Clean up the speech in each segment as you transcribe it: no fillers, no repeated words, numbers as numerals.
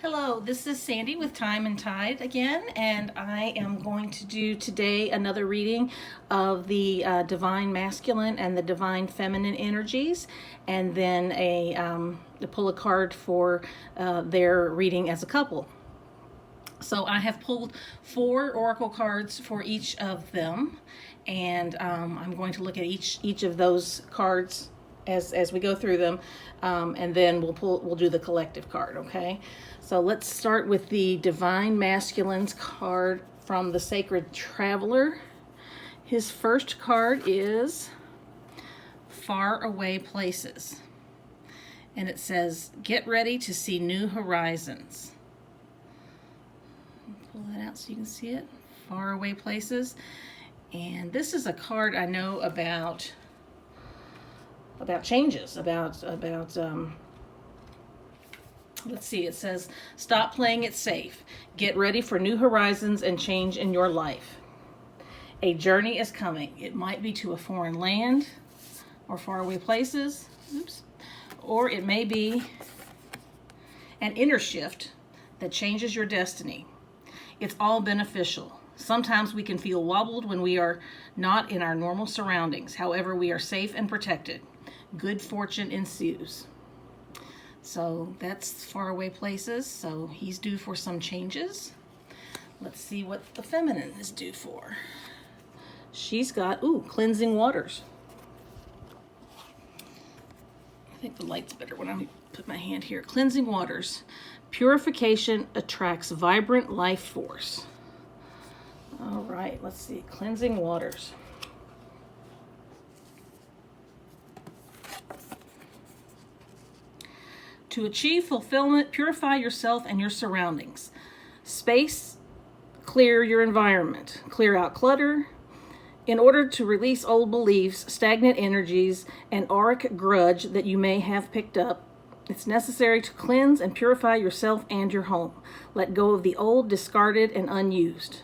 Hello, this is Sandy with Time and Tide again, and I am going to do today another reading of the Divine Masculine and the Divine Feminine energies, and then to pull a card for their reading as a couple. So I have pulled 4 oracle cards for each of them, and I'm going to look at each of those cards as we go through them, and then we'll do the collective card. Okay, so let's start with the Divine Masculines card from the Sacred Traveler. His first card is Far Away Places, and it says, "Get ready to see new horizons." Pull that out so you can see it. Far Away Places. And this is a card I know about changes, let's see, it says, "Stop playing it safe. Get ready for new horizons and change in your life. A journey is coming. It might be to a foreign land or faraway places, or it may be an inner shift that changes your destiny. It's all beneficial. Sometimes we can feel wobbled when we are not in our normal surroundings. However, we are safe and protected. Good fortune ensues." So that's Far Away Places. So he's due for some changes. Let's see what the feminine is due for. She's got, Cleansing Waters. I think the light's better when I put my hand here. Cleansing Waters. Purification attracts vibrant life force. All right, let's see. Cleansing Waters. To achieve fulfillment, purify yourself and your surroundings. Space, clear your environment. Clear out clutter. In order to release old beliefs, stagnant energies, and auric grudge that you may have picked up, it's necessary to cleanse and purify yourself and your home. Let go of the old, discarded, and unused.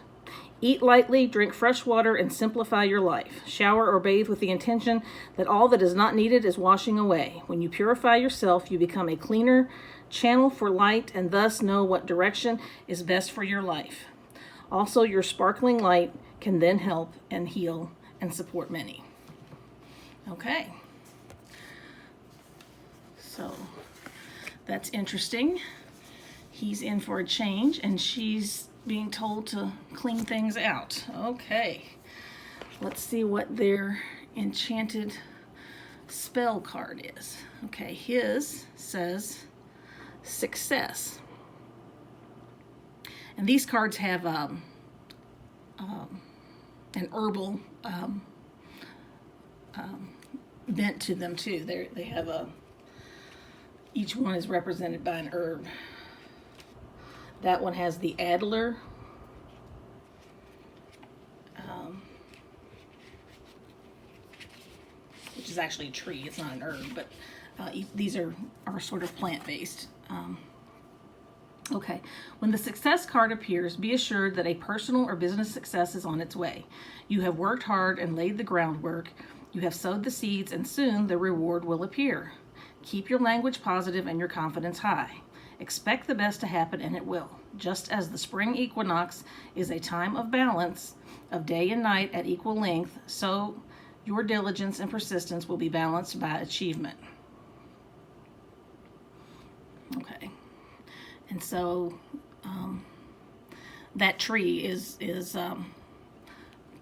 Eat lightly, drink fresh water, and simplify your life. Shower or bathe with the intention that all that is not needed is washing away. When you purify yourself, you become a cleaner channel for light and thus know what direction is best for your life. Also, your sparkling light can then help and heal and support many. Okay. So that's interesting. He's in for a change, and she's being told to clean things out. Okay, let's see what their enchanted spell card is. Okay, his says Success. And these cards have an herbal bent to them too. They have each one is represented by an herb. That one has the Adler. Which is actually a tree. It's not an herb, but these are sort of plant-based. Okay. When the Success card appears, be assured that a personal or business success is on its way. You have worked hard and laid the groundwork. You have sowed the seeds, and soon the reward will appear. Keep your language positive and your confidence high. Expect the best to happen, and it will. Just as the spring equinox is a time of balance, of day and night at equal length, so your diligence and persistence will be balanced by achievement. Okay. And so that tree is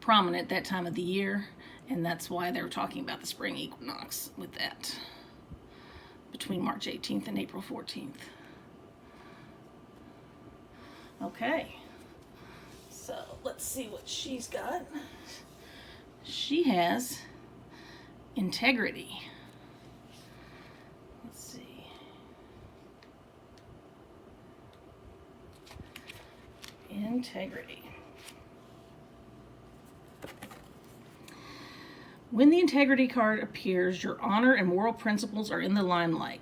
prominent that time of the year, and that's why they're talking about the spring equinox with that, between March 18th and April 14th. Okay, so let's see what she's got. She has Integrity. Let's see. Integrity. When the Integrity card appears, your honor and moral principles are in the limelight.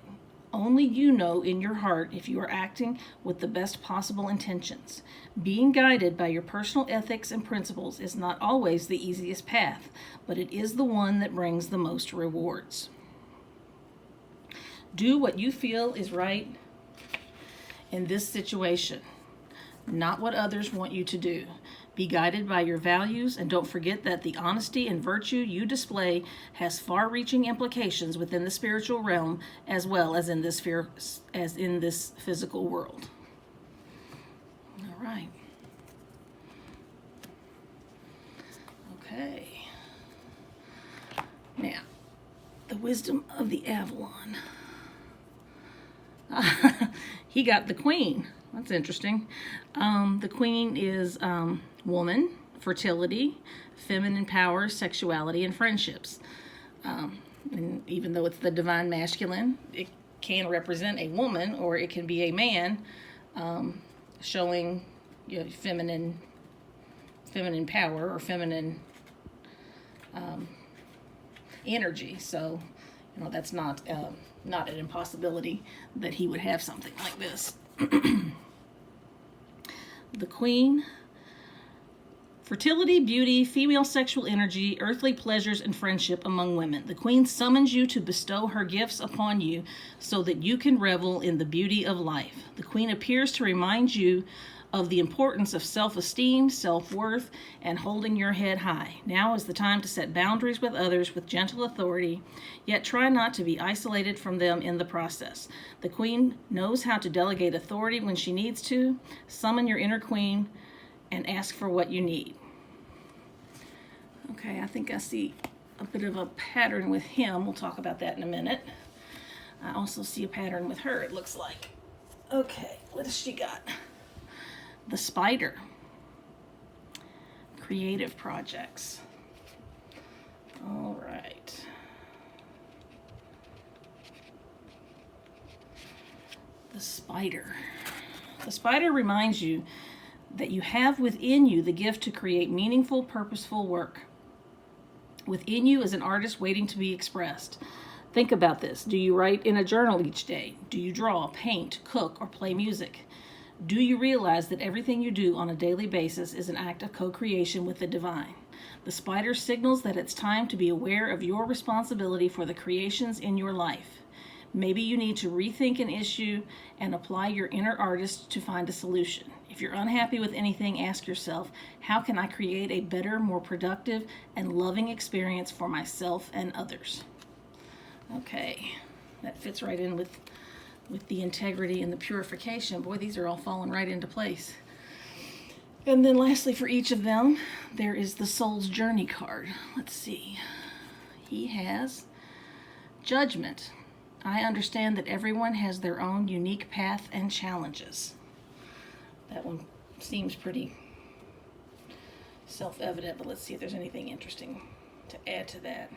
Only you know in your heart if you are acting with the best possible intentions. Being guided by your personal ethics and principles is not always the easiest path, but it is the one that brings the most rewards. Do what you feel is right in this situation, not what others want you to do. Be guided by your values, and don't forget that the honesty and virtue you display has far-reaching implications within the spiritual realm as well as in this physical world. All right. Okay. Now, the wisdom of the Avalon. He got the Queen. That's interesting. The Queen is woman, fertility, feminine power, sexuality, and friendships. And even though it's the divine masculine, it can represent a woman or it can be a man, showing feminine power or feminine energy. So, that's not an impossibility that he would have something like this. The Queen, fertility, beauty, female sexual energy, earthly pleasures, and friendship among women. The Queen summons you to bestow her gifts upon you so that you can revel in the beauty of life. The Queen appears to remind you of the importance of self-esteem, self-worth, and holding your head high. Now is the time to set boundaries with others with gentle authority, yet try not to be isolated from them in the process. The Queen knows how to delegate authority when she needs to. Summon your inner queen and ask for what you need. Okay, I think I see a bit of a pattern with him. We'll talk about that in a minute. I also see a pattern with her, it looks like. Okay, what has she got? The Spider. Creative projects. All right. The Spider. The Spider reminds you that you have within you the gift to create meaningful, purposeful work. Within you is an artist waiting to be expressed. Think about this. Do you write in a journal each day? Do you draw, paint, cook, or play music? Do you realize that everything you do on a daily basis is an act of co-creation with the divine? The Spider signals that it's time to be aware of your responsibility for the creations in your life. Maybe you need to rethink an issue and apply your inner artist to find a solution. If you're unhappy with anything, ask yourself, how can I create a better, more productive, and loving experience for myself and others? Okay, that fits right in with the integrity and the purification. Boy, these are all falling right into place. And then lastly, for each of them, there is the Soul's Journey card. Let's see. He has Judgment. I understand that everyone has their own unique path and challenges. That one seems pretty self-evident, but let's see if there's anything interesting to add to that.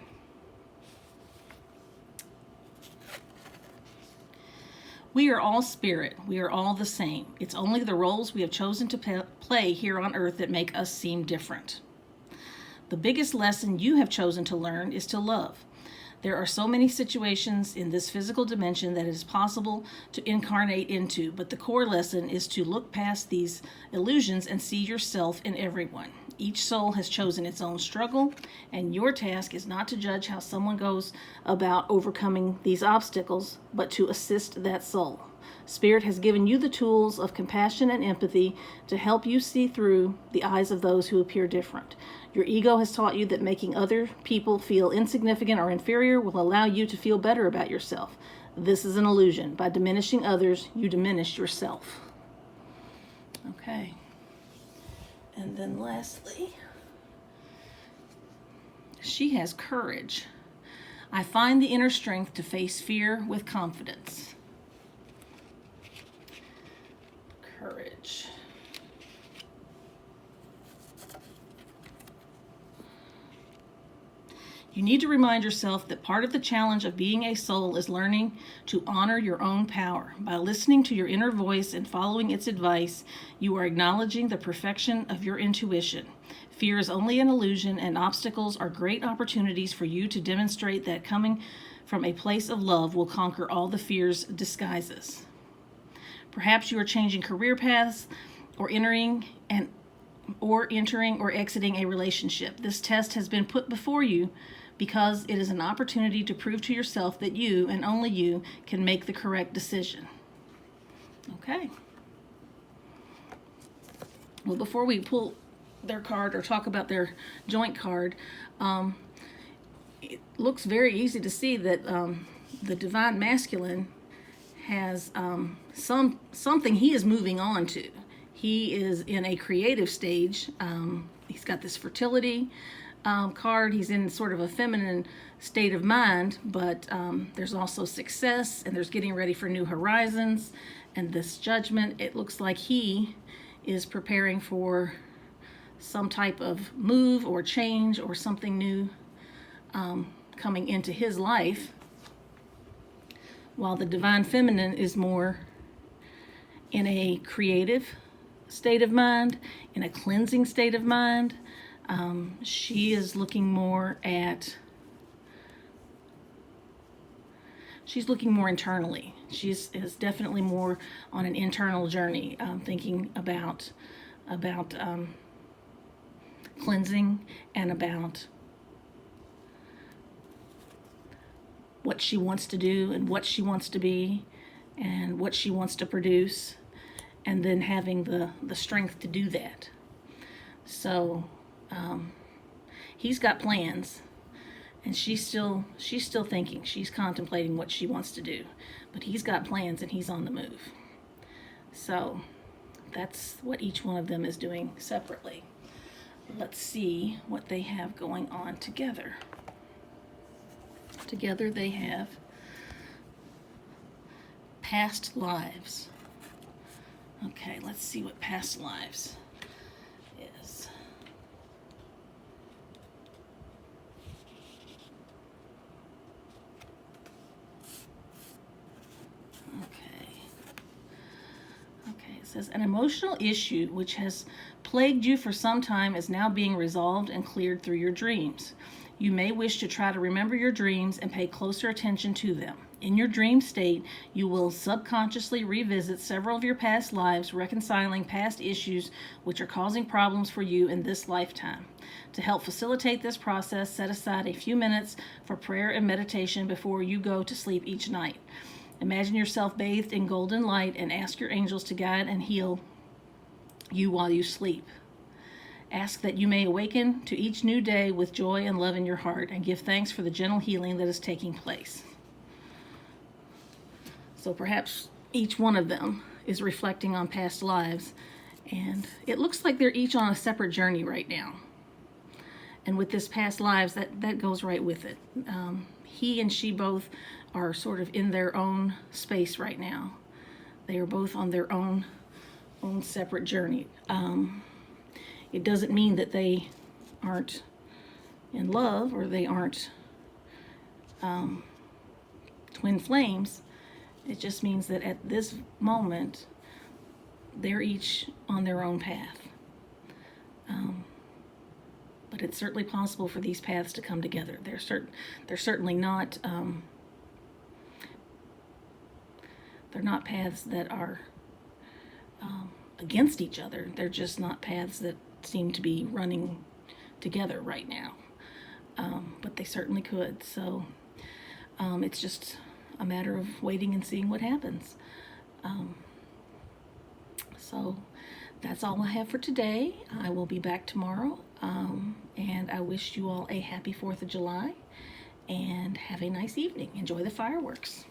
We are all spirit. We are all the same. It's only the roles we have chosen to play here on earth that make us seem different. The biggest lesson you have chosen to learn is to love. There are so many situations in this physical dimension that it is possible to incarnate into, but the core lesson is to look past these illusions and see yourself in everyone. Each soul has chosen its own struggle, and your task is not to judge how someone goes about overcoming these obstacles, but to assist that soul. Spirit has given you the tools of compassion and empathy to help you see through the eyes of those who appear different. Your ego has taught you that making other people feel insignificant or inferior will allow you to feel better about yourself. This is an illusion. By diminishing others, you diminish yourself. Okay. And then lastly, she has courage. I find the inner strength to face fear with confidence. Courage. You need to remind yourself that part of the challenge of being a soul is learning to honor your own power. By listening to your inner voice and following its advice, you are acknowledging the perfection of your intuition. Fear is only an illusion, and obstacles are great opportunities for you to demonstrate that coming from a place of love will conquer all the fear's disguises. Perhaps you are changing career paths or entering or exiting a relationship. This test has been put before you because it is an opportunity to prove to yourself that you, and only you, can make the correct decision. Okay. Well, before we pull their card or talk about their joint card, it looks very easy to see that the Divine Masculine has something he is moving on to. He is in a creative stage. He's got this fertility card. He's in sort of a feminine state of mind, but there's also success, and there's getting ready for new horizons and this Judgment. It looks like he is preparing for some type of move or change or something new coming into his life, while the Divine Feminine is more in a creative state of mind, in a cleansing state of mind. She is looking more internally. She's is definitely more on an internal journey, thinking about cleansing and about what she wants to do and what she wants to be and what she wants to produce, and then having the strength to do that. So he's got plans, and she's still thinking, she's contemplating what she wants to do, but he's got plans and he's on the move. So that's what each one of them is doing separately. Let's see what they have going on together. Together they have past lives. Okay, let's see what past lives is. Okay, it says an emotional issue which has plagued you for some time is now being resolved and cleared through your dreams. You may wish to try to remember your dreams and pay closer attention to them. In your dream state, you will subconsciously revisit several of your past lives, reconciling past issues which are causing problems for you in this lifetime. To help facilitate this process, set aside a few minutes for prayer and meditation before you go to sleep each night. Imagine yourself bathed in golden light and ask your angels to guide and heal you while you sleep. Ask that you may awaken to each new day with joy and love in your heart, and give thanks for the gentle healing that is taking place. So perhaps each one of them is reflecting on past lives, and it looks like they're each on a separate journey right now. And with this past lives, that goes right with it. He and she both are sort of in their own space right now. They are both on their own separate journey. It doesn't mean that they aren't in love or they aren't twin flames. It just means that at this moment, they're each on their own path. But it's certainly possible for these paths to come together. They're certainly not. They're not paths that are against each other. They're just not paths that seem to be running together right now. But they certainly could. So it's just a matter of waiting and seeing what happens. So that's all I have for today. I will be back tomorrow. And I wish you all a happy 4th of July and have a nice evening. Enjoy the fireworks.